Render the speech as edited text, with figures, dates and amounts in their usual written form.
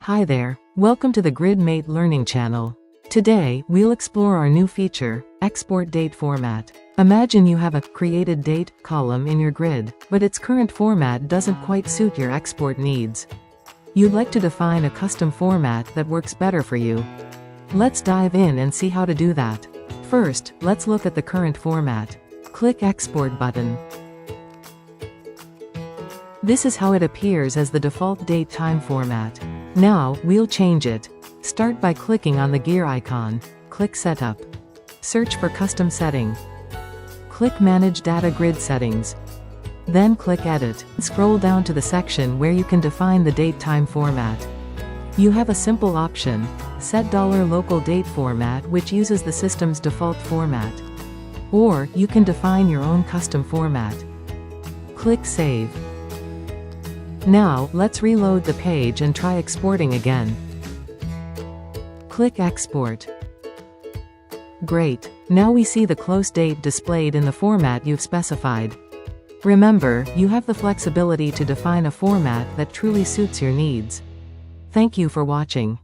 Hi there, welcome to the GridMate Learning channel. Today, we'll explore our new feature, Export Date Format. Imagine you have a created date column in your grid, but its current format doesn't quite suit your export needs. You'd like to define a custom format that works better for you. Let's dive in and see how to do that. First, let's look at the current format. Click Export button. This is how it appears as the default date time format. Now, we'll change it. Start by clicking on the gear icon. Click Setup. Search for Custom Setting. Click Manage Data Grid Settings. Then click Edit. Scroll down to the section where you can define the date time format. You have a simple option, Set $local date format, which uses the system's default format. Or, you can define your own custom format. Click Save. Now, let's reload the page and try exporting again. Click Export. Great. Now we see the close date displayed in the format you've specified. Remember, you have the flexibility to define a format that truly suits your needs. Thank you for watching.